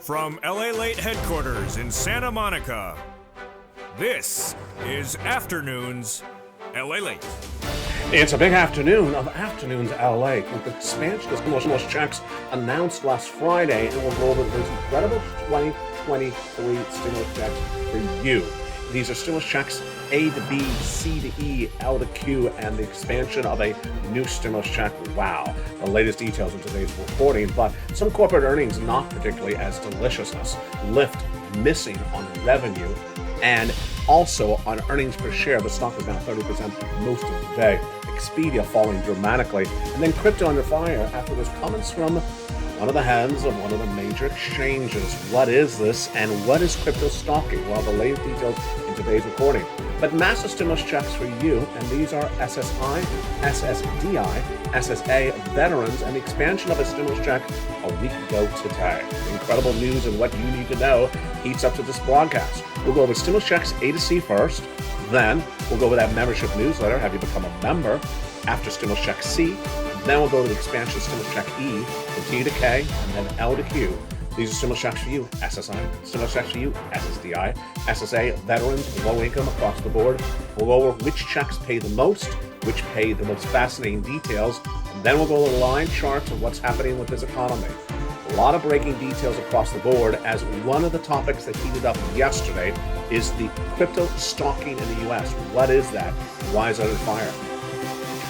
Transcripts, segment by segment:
From LALATE headquarters in Santa Monica, this is Afternoons LALATE. It's a big afternoon of Afternoons LA with the expansion of stimulus checks announced last Friday, and we'll go over those incredible 2023 stimulus checks for you. These are stimulus checks A to B, C to E, L to Q, and the expansion of a new stimulus check. Wow. The latest details in today's reporting, but some corporate earnings not particularly as deliciousness. Lyft missing on revenue, and also on earnings per share. The stock is down 30% most of the day. Expedia falling dramatically, and then crypto under fire after those comments from one of the heads of one of the major exchanges. What is this, and what is crypto stalking? Well, the latest details in today's recording. But massive stimulus checks for you, and these are SSI, SSDI, SSA veterans, and the expansion of a stimulus check a week ago today. Incredible news and what you need to know heats up to this broadcast. We'll go over stimulus checks A to C first, then we'll go over that membership newsletter, have you become a member, after stimulus check C, then we'll go to the expansion of stimulus check E, from T to K, and then L to Q. These are stimulus checks for you, SSI, stimulus checks for you, SSDI, SSA, veterans, low income across the board. We'll go over which checks pay the most, which pay the most fascinating details, and then we'll go over the line charts of what's happening with this economy. A lot of breaking details across the board, as one of the topics that heated up yesterday is the crypto stalking in the U.S. What is that? Why is it on fire?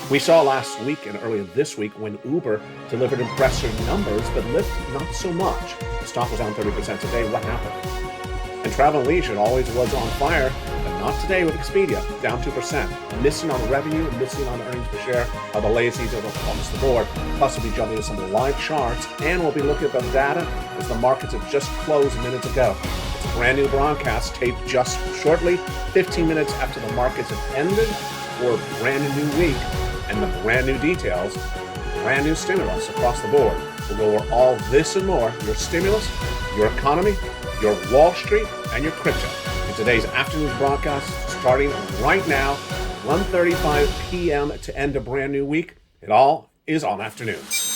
We saw last week and earlier this week when Uber delivered impressive numbers, but Lyft not so much. The stock was down 30% today. What happened? And travel and leisure always was on fire, but not today with Expedia, down 2%. Missing on revenue, missing on earnings per share, the latest details across the board. Plus, we'll be jumping into some live charts, and we'll be looking at the data as the markets have just closed minutes ago. It's a brand new broadcast taped just shortly, 15 minutes after the markets have ended for a brand new week. And the brand new details, brand new stimulus across the board. We'll go over all this and more, your stimulus, your economy, your Wall Street, and your crypto in today's afternoon broadcast, starting right now, 1:35 p.m. to end a brand new week. It all is on Afternoons.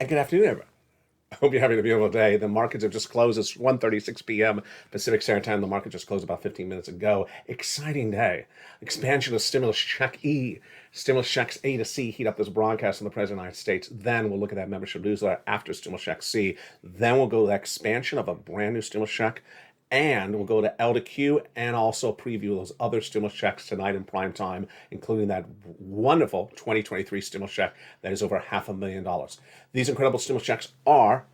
Good afternoon, everyone. I hope you're having a beautiful day. The markets have just closed. It's 1:36 p.m. Pacific Standard Time. The market just closed about 15 minutes ago. Exciting day. Expansion of stimulus check E. Stimulus checks A to C heat up this broadcast from the President of the United States. Then we'll look at that membership newsletter after stimulus check C. Then we'll go to the expansion of a brand new stimulus check. And we'll go to L to Q and also preview those other stimulus checks tonight in prime time, including that wonderful 2023 stimulus check that is over $500,000. These incredible stimulus checks are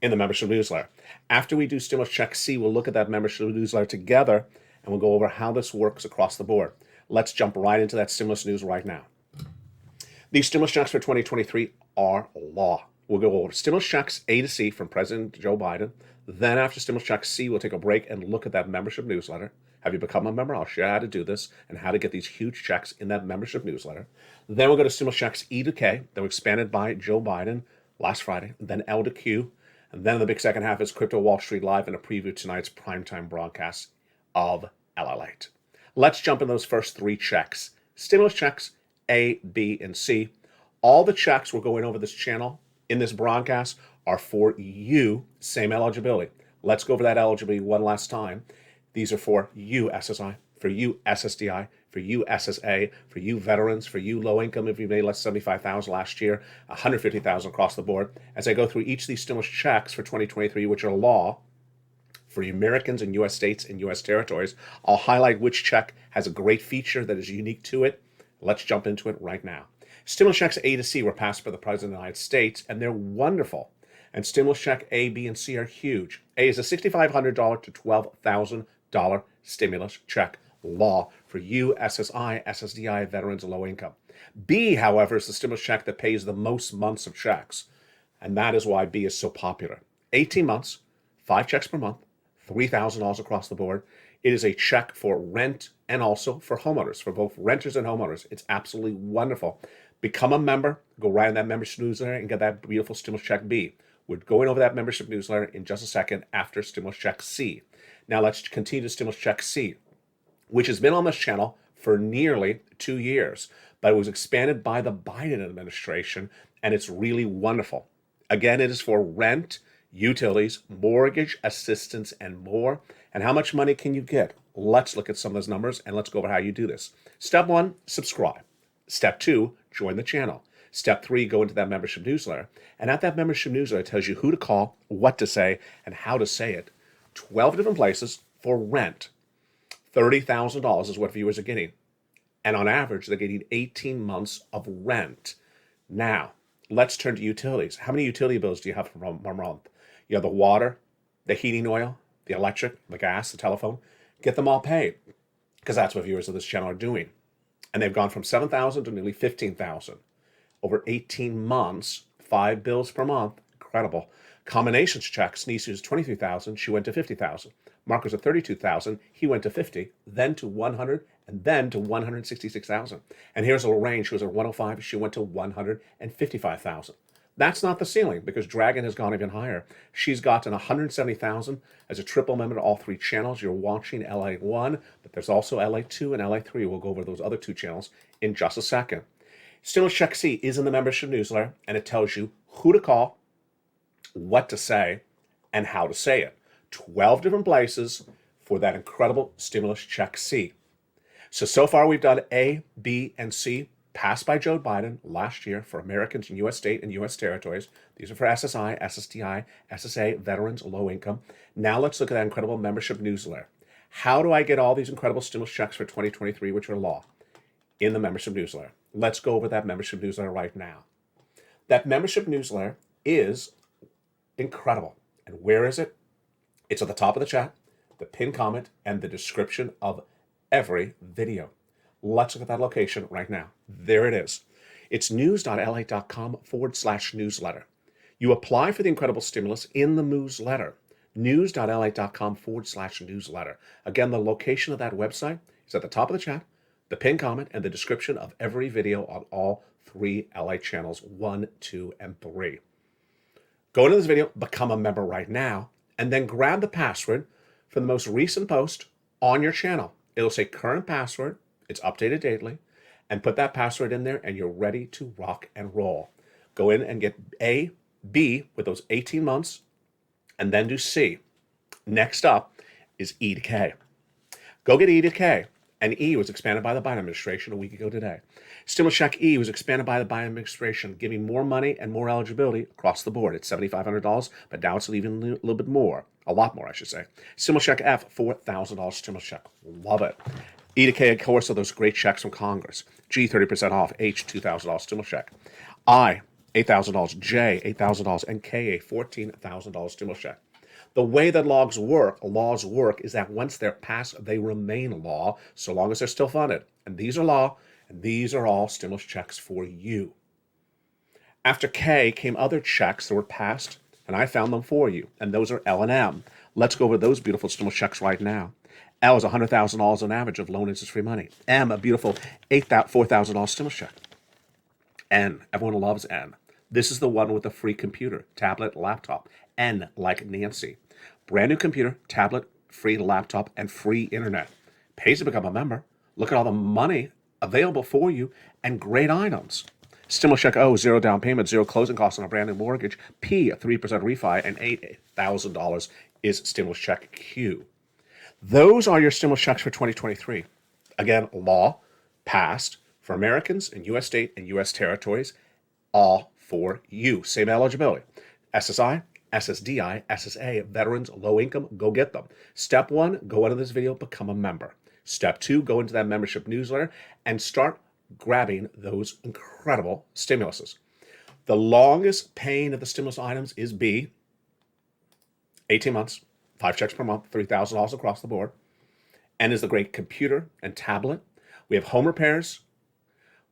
in the membership newsletter. After we do stimulus check C, we'll look at that membership newsletter together, and we'll go over how this works across the board. Let's jump right into that stimulus news right now. These stimulus checks for 2023 are law. We'll go over stimulus checks A to C from President Joe Biden. Then after stimulus check C, we'll take a break and look at that membership newsletter. Have you become a member? I'll share how to do this and how to get these huge checks in that membership newsletter. Then we'll go to stimulus checks E to K that were expanded by Joe Biden last Friday. And then L to Q. And then the big second half is Crypto Wall Street Live and a preview of tonight's primetime broadcast of LALATE. Let's jump in those first three checks. Stimulus checks A, B, and C. All the checks we're going over this channel in this broadcast are for you, same eligibility. Let's go over that eligibility one last time. These are for you, SSI, for you, SSDI, for you, SSA, for you, veterans, for you, low income, if you made less than $75,000 last year, $150,000 across the board. As I go through each of these stimulus checks for 2023, which are law, for Americans in U.S. states and U.S. territories, I'll highlight which check has a great feature that is unique to it. Let's jump into it right now. Stimulus checks A to C were passed by the President of the United States, and they're wonderful. And stimulus check A, B, and C are huge. A is a $6,500 to $12,000 stimulus check law for you, SSI, SSDI, veterans, and low income. B, however, is the stimulus check that pays the most months of checks. And that is why B is so popular. 18 months, 5 checks per month, $3,000 across the board. It is a check for rent and also for homeowners, for both renters and homeowners. It's absolutely wonderful. Become a member, go right in that membership newsletter and get that beautiful stimulus check B. We're going over that membership newsletter in just a second after stimulus check C. Now let's continue to stimulus check C, which has been on this channel for nearly 2 years, but it was expanded by the Biden administration, and it's really wonderful. Again, it is for rent, utilities, mortgage assistance, and more. And how much money can you get? Let's look at some of those numbers, and let's go over how you do this. Step 1, subscribe. Step 2, join the channel. Step 3, go into that membership newsletter. And at that membership newsletter, it tells you who to call, what to say, and how to say it. 12 different places for rent. $30,000 is what viewers are getting. And on average, they're getting 18 months of rent. Now, let's turn to utilities. How many utility bills do you have per month? You have the water, the heating oil, the electric, the gas, the telephone. Get them all paid, because that's what viewers of this channel are doing. And they've gone from 7,000 to nearly 15,000. Over 18 months, 5 bills per month. Incredible. Combinations checks. Niece was 23,000. She went to 50,000. Mark was at 32,000. He went to 50, then to 100, and then to 166,000. And here's Lorraine. She was at 105. She went to 155,000. That's not the ceiling, because Dragon has gone even higher. She's gotten 170,000 as a triple member to all 3 channels. You're watching LA1, but there's also LA2 and LA3. We'll go over those other 2 channels in just a second. Stimulus Check C is in the membership newsletter, and it tells you who to call, what to say, and how to say it. 12 different places for that incredible Stimulus Check C. So far we've done A, B, and C, passed by Joe Biden last year for Americans in U.S. state and U.S. territories. These are for SSI, SSDI, SSA, veterans, low income. Now let's look at that incredible membership newsletter. How do I get all these incredible stimulus checks for 2023, which are law, in the membership newsletter? Let's go over that membership newsletter right now. That membership newsletter is incredible. And where is it? It's at the top of the chat, the pinned comment, and the description of every video. Let's look at that location right now. There it is. It's news.lalate.com/newsletter. You apply for the incredible stimulus in the newsletter. News.lalate.com/newsletter. Again, the location of that website is at the top of the chat, the pinned comment, and the description of every video on all 3 LA channels, 1, 2, and 3. Go into this video, become a member right now, and then grab the password from the most recent post on your channel. It'll say current password, it's updated daily, and put that password in there and you're ready to rock and roll. Go in and get A, B with those 18 months, and then do C. Next up is E to K. Go get E to K. And E was expanded by the Biden administration a week ago today. Stimulus Check E was expanded by the Biden administration, giving more money and more eligibility across the board. It's $7,500, but now it's even a little bit more, a lot more, I should say. Stimulus Check F, $4,000 stimulus check. Love it. E to K, of course, are those great checks from Congress. G, 30% off. H, $2,000 stimulus check. I, $8,000. J, $8,000. And K, a $14,000 stimulus check. The way that laws work is that once they're passed, they remain law so long as they're still funded. And these are law, and these are all stimulus checks for you. After K came other checks that were passed, and I found them for you, and those are L and M. Let's go over those beautiful stimulus checks right now. L is $100,000 on average of loan interest-free money. M, a beautiful $4,000 stimulus check. N, everyone loves N. This is the one with the free computer, tablet, laptop. N, like Nancy. Brand new computer, tablet, free laptop, and free internet. Pays to become a member. Look at all the money available for you and great items. Stimulus check O, 0 down payment, 0 closing costs on a brand new mortgage. P, a 3% refi, and $8,000 is stimulus check Q. Those are your stimulus checks for 2023. Again, law, passed, for Americans in U.S. state and U.S. territories, all for you. Same eligibility. SSI, SSDI, SSA, veterans, low income, go get them. Step 1, go into this video, become a member. Step 2, go into that membership newsletter and start grabbing those incredible stimuluses. The longest paying of the stimulus items is B, 18 months, 5 checks per month, $3,000 across the board. N is the great computer and tablet. We have home repairs.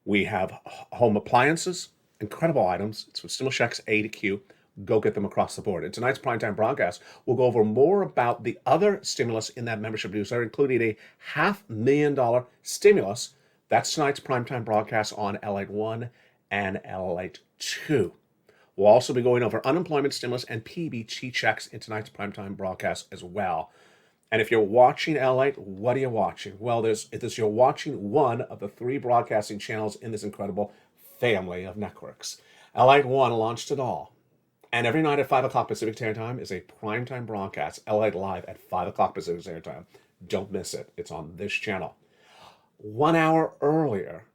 We have home appliances, incredible items. It's with stimulus checks A to Q. go get them across the board. In tonight's primetime broadcast, we'll go over more about the other stimulus in that membership newsletter, including a $500,000 stimulus. That's tonight's primetime broadcast on LALATE 1 and LALATE 2. We'll also be going over unemployment stimulus and PEBT checks in tonight's primetime broadcast as well. And if you're watching LALATE, what are you watching? Well, you're watching one of the 3 broadcasting channels in this incredible family of networks. LALATE 1 launched it all. And every night at 5 o'clock Pacific Standard Time is a primetime broadcast, LALATE Live at 5 o'clock Pacific Standard Time. Don't miss it. It's on this channel. 1 hour earlier,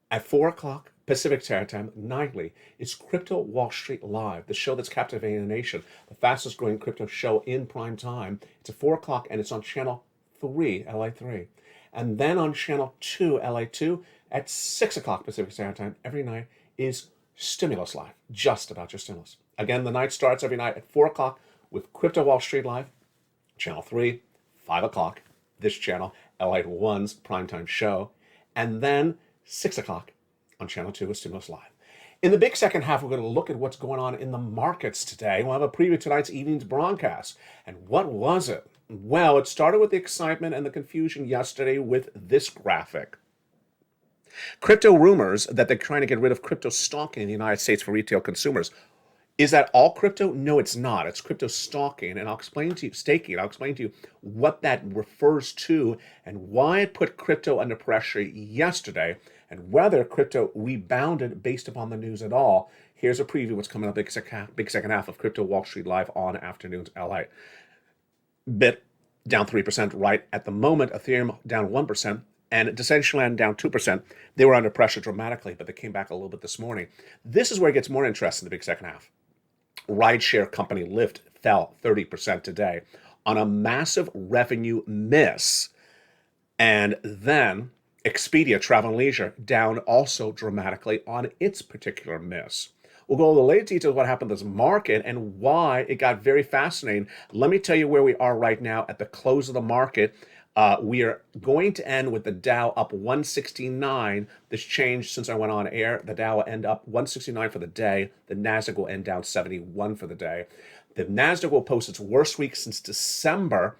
at 4 o'clock Pacific Standard Time nightly, is Crypto Wall Street Live, the show that's captivating the nation, the fastest growing crypto show in prime time. It's at 4 o'clock and it's on channel 3, LA 3. And then on channel 2, LA 2, at 6 o'clock Pacific Standard Time every night is Stimulus Live, just about your stimulus. Again, the night starts every night at 4 o'clock with Crypto Wall Street Live, channel 3, 5 o'clock, this channel, LALATE 1's primetime show, and then 6 o'clock on channel 2 with Stimulus Live. In the big second half, we're going to look at what's going on in the markets today. We'll have a preview of tonight's evening's broadcast. And what was it? Well, it started with the excitement and the confusion yesterday with this graphic. Crypto rumors that they're trying to get rid of crypto stalking in the United States for retail consumers. Is that all crypto? No, it's not. It's crypto stalking, and I'll explain to you, staking. I'll explain to you what that refers to and why it put crypto under pressure yesterday and whether crypto rebounded based upon the news at all. Here's a preview of what's coming up big second half of Crypto Wall Street Live on Afternoons LA. Bit down 3% right at the moment. Ethereum down 1%. And Decentraland down 2%. They were under pressure dramatically, but they came back a little bit this morning. This is where it gets more interesting in the big second half. Rideshare company Lyft fell 30% today on a massive revenue miss. And then Expedia Travel and Leisure down also dramatically on its particular miss. We'll go over the latest details of what happened to this market and why it got very fascinating. Let me tell you where we are right now at the close of the market. We are going to end with the Dow up 169. This changed since I went on air. The Dow will end up 169 for the day. The Nasdaq will end down 71 for the day. The Nasdaq will post its worst week since December,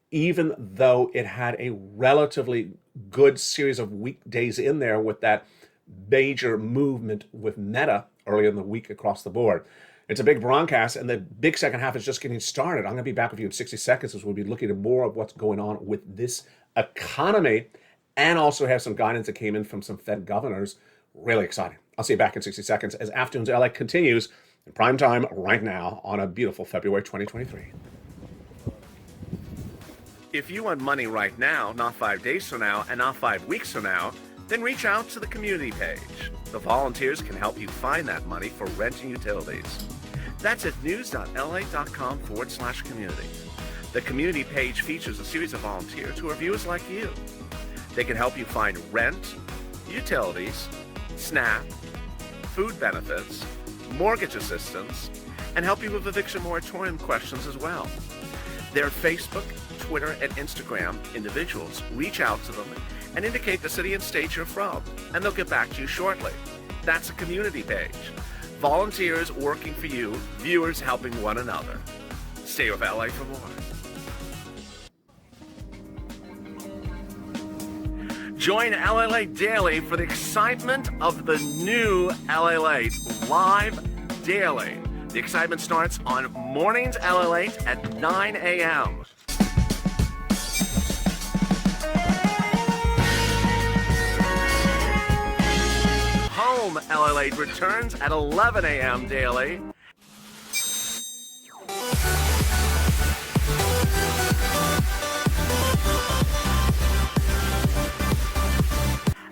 even though it had a relatively good series of weekdays in there with that major movement with Meta earlier in the week across the board. It's a big broadcast, and the big second half is just getting started. I'm going to be back with you in 60 seconds as we'll be looking at more of what's going on with this economy and also have some guidance that came in from some Fed governors. Really exciting. I'll see you back in 60 seconds as Afternoons LA continues in prime time right now on a beautiful February 2023. If you want money right now, not 5 days from now, and not 5 weeks from now, then reach out to the community page. The volunteers can help you find that money for rent and utilities. That's at news.la.com/community. The community page features a series of volunteers who are viewers like you. They can help you find rent, utilities, SNAP, food benefits, mortgage assistance, and help you with eviction moratorium questions as well. Their Facebook, Twitter, and Instagram individuals reach out to them and indicate the city and state you're from, and they'll get back to you shortly. That's a community page. Volunteers working for you, viewers helping one another. Stay with LA for more. Join LALATE Daily for the excitement of the new LALATE Live Daily. The excitement starts on mornings LALATE at 9 a.m. Home LALATE returns at 11 a.m. daily.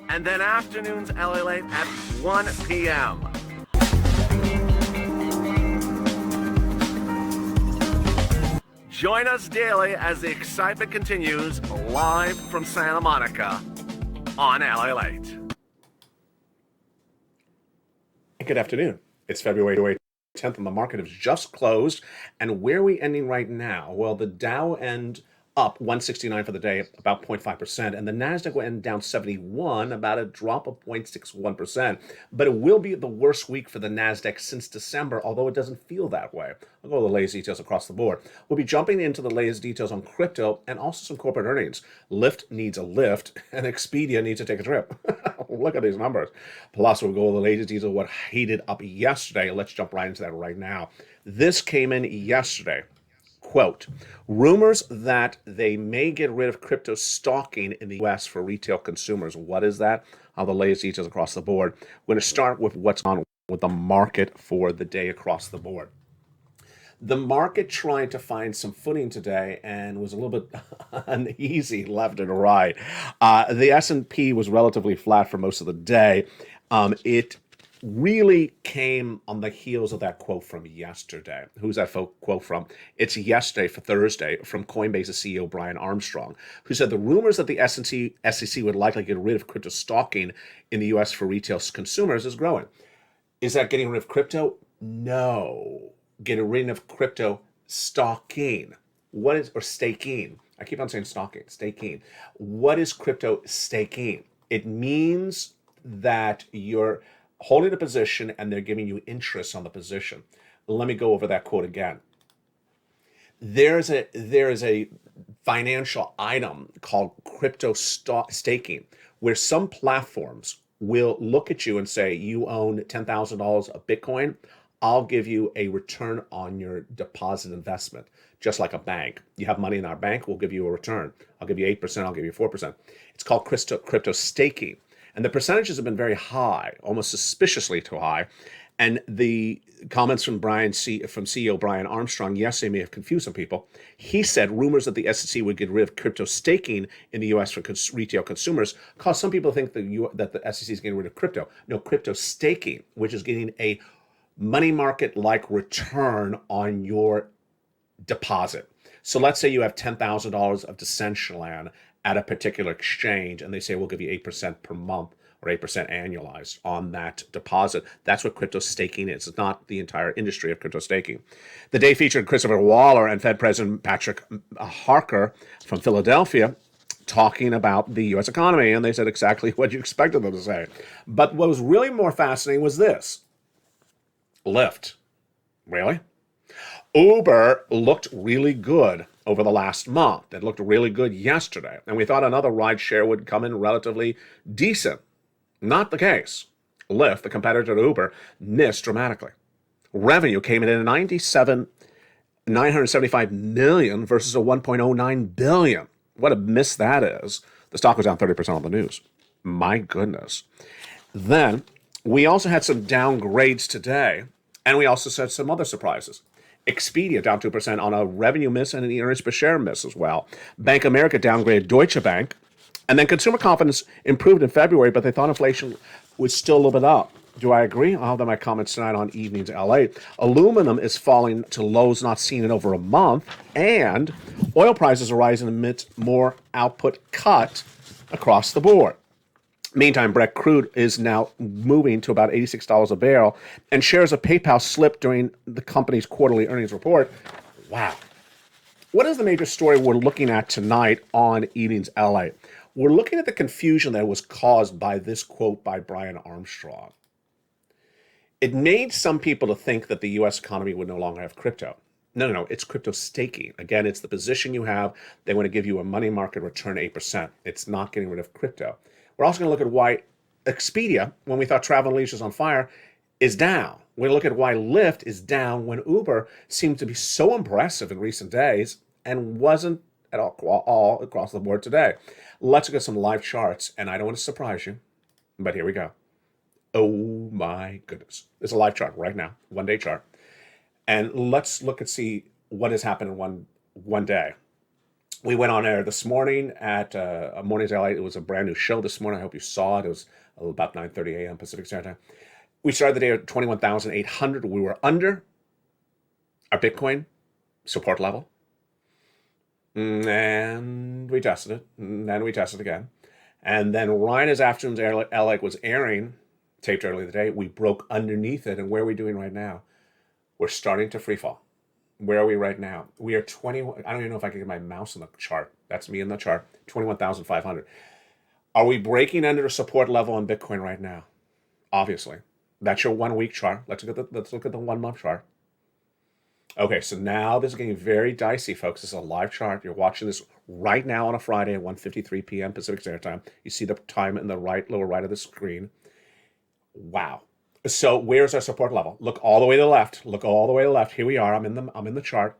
And then Afternoons LALATE at 1 p.m. Join us daily as the excitement continues live from Santa Monica on LALATE. Good afternoon. It's February 10th and the market has just closed. And where are we ending right now? Well, the Dow end up 169 for the day, about 0.5%, and the Nasdaq went down 71, about a drop of 0.61%. But it will be the worst week for the Nasdaq since December, although it doesn't feel that way. I'll go over the latest details across the board. We'll be jumping into the latest details on crypto and also some corporate earnings. Lyft needs a lift, and Expedia needs to take a trip. Look at these numbers. Plus, we'll go over the latest details of what heated up yesterday. Let's jump right into that right now. This came in yesterday. Quote, rumors that they may get rid of crypto stalking in the US for retail consumers. What is that? All the latest details across the board. We're going to start with what's on with the market for the day across the board. The market tried to find some footing today and was a little bit uneasy left and right. The S&P was relatively flat for most of the day. It really came on the heels of that quote from yesterday. Who's that quote from? It's yesterday for Thursday from Coinbase's CEO Brian Armstrong, who said the rumors that the SEC would likely get rid of crypto stalking in the U.S. for retail consumers is growing. Is that getting rid of crypto? No. Getting rid of crypto stalking. What is, or staking? I keep on saying stalking, staking. What is crypto staking? It means that you're holding a position and they're giving you interest on the position. Let me go over that quote again. There is a financial item called crypto staking, where some platforms will look at you and say, you own $10,000 of Bitcoin, I'll give you a return on your deposit investment, just like a bank. You have money in our bank, we'll give you a return. I'll give you 8%, I'll give you 4%. It's called crypto staking. And the percentages have been very high, almost suspiciously too high. And the comments from CEO Brian Armstrong yesterday may have confused some people. He said rumors that the SEC would get rid of crypto staking in the U.S. for retail consumers cause some people to think that the SEC is getting rid of crypto. No, crypto staking, which is getting a money market-like return on your deposit. So let's say you have $10,000 of Decentraland at a particular exchange, and they say, we'll give you 8% per month or 8% annualized on that deposit. That's what crypto staking is. It's not the entire industry of crypto staking. The day featured Christopher Waller and Fed President Patrick Harker from Philadelphia talking about the U.S. economy, and they said exactly what you expected them to say. But what was really more fascinating was this. Lyft. Really? Uber looked really good over the last month. It looked really good yesterday. And we thought another ride share would come in relatively decent. Not the case. Lyft, the competitor to Uber, missed dramatically. Revenue came in at 975 million versus a 1.09 billion. What a miss that is. The stock was down 30% on the news. My goodness. Then we also had some downgrades today, and we also said some other surprises. Expedia down 2% on a revenue miss and an earnings per share miss as well. Bank of America downgraded Deutsche Bank. And then consumer confidence improved in February, but they thought inflation was still a little bit up. Do I agree? I'll have my comments tonight on Evenings LA. Aluminum is falling to lows not seen in over a month, and oil prices are rising amidst more output cut across the board. Meantime, Brent crude is now moving to about $86 a barrel, and shares of PayPal slipped during the company's quarterly earnings report. Wow. What is the major story we're looking at tonight on Evenings LA? We're looking at the confusion that was caused by this quote by Brian Armstrong. It made some people to think that the U.S. economy would no longer have crypto. No, it's crypto staking. Again, it's the position you have. They want to give you a money market return 8%. It's not getting rid of crypto. We're also going to look at why Expedia, when we thought travel and leisure is on fire, is down. We're going to look at why Lyft is down when Uber seemed to be so impressive in recent days and wasn't at all across the board today. Let's look at some live charts, and I don't want to surprise you, but here we go. Oh my goodness. There's a live chart right now, one-day chart. And let's look and see what has happened in one day. We went on air this morning at Mornings LA. It was a brand new show this morning. I hope you saw it. It was about 9:30 a.m. Pacific Standard Time. We started the day at 21,800. We were under our Bitcoin support level. And we tested it. And then we tested again. And then right as Afternoons LA was airing, taped earlier today, we broke underneath it. And where are we doing right now? We're starting to free fall. Where are we right now? We are 21. I don't even know if I can get my mouse on the chart. That's me in the chart. 21,500. Are we breaking under the support level on Bitcoin right now? Obviously. That's your 1 week chart. Let's look at the 1 month chart. Okay, so now this is getting very dicey, folks. This is a live chart. You're watching this right now on a Friday at 1:53 p.m. Pacific Standard Time. You see the time in the lower right of the screen. Wow. So where's our support level? Look all the way to the left. Look all the way to the left. Here we are. I'm in the chart.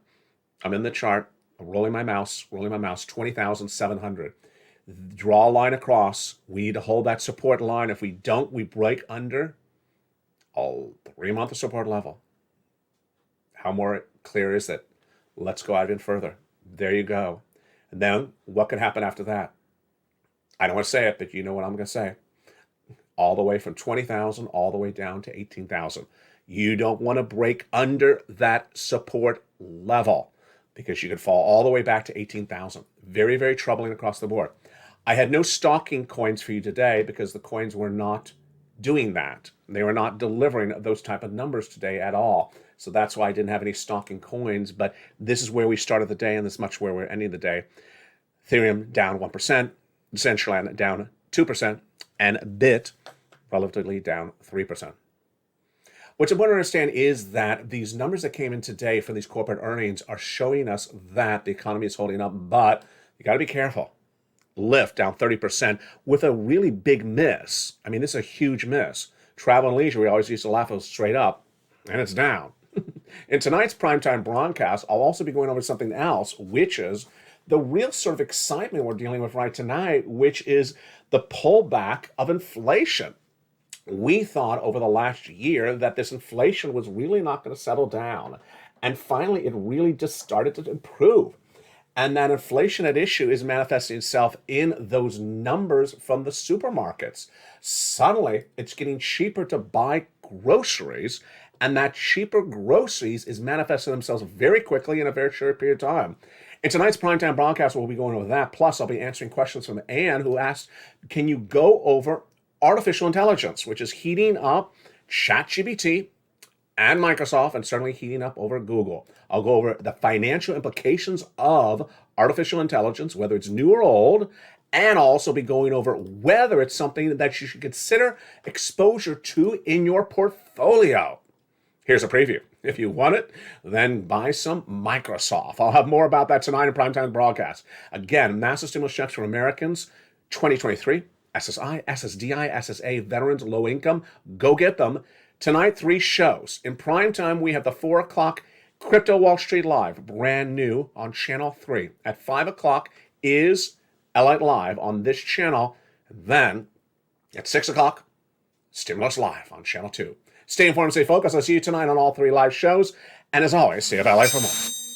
I'm rolling my mouse. 20,700. Draw a line across. We need to hold that support line. If we don't, we break under a 3-month support level. How more clear is it? Let's go out even further. There you go. And then what could happen after that? I don't want to say it, but you know what I'm going to say. All the way from 20,000 all the way down to 18,000. You don't want to break under that support level because you could fall all the way back to 18,000. Very, very troubling across the board. I had no stalking coins for you today because the coins were not doing that. They were not delivering those type of numbers today at all. So that's why I didn't have any stalking coins, but this is where we started the day and this is much where we're ending the day. Ethereum down 1%, Decentraland down 2%, and BIT relatively down 3%. What's important to understand is that these numbers that came in today for these corporate earnings are showing us that the economy is holding up, but you got to be careful. Lyft down 30% with a really big miss. I mean, this is a huge miss. Travel and leisure, we always used to laugh, it was straight up, and it's down. In tonight's primetime broadcast, I'll also be going over something else, which is the real sort of excitement we're dealing with right tonight, which is the pullback of inflation. We thought over the last year that this inflation was really not going to settle down. And finally, it really just started to improve. And that inflation at issue is manifesting itself in those numbers from the supermarkets. Suddenly, it's getting cheaper to buy groceries, and that cheaper groceries is manifesting themselves very quickly in a very short period of time. In tonight's primetime broadcast, we'll be going over that. Plus, I'll be answering questions from Anne, who asked, can you go over artificial intelligence, which is heating up ChatGPT and Microsoft, and certainly heating up over Google. I'll go over the financial implications of artificial intelligence, whether it's new or old, and I'll also be going over whether it's something that you should consider exposure to in your portfolio. Here's a preview. If you want it, then buy some Microsoft. I'll have more about that tonight in primetime broadcast. Again, massive stimulus checks for Americans, 2023, SSI, SSDI, SSA, veterans, low income. Go get them. Tonight, 3 shows. In primetime, we have the 4 o'clock Crypto Wall Street Live, brand new on Channel 3. At 5 o'clock is LALATE Live on this channel. Then, at 6 o'clock, Stimulus Live on Channel 2. Stay informed, stay focused. I'll see you tonight on all 3 live shows. And as always, stay at LA for more.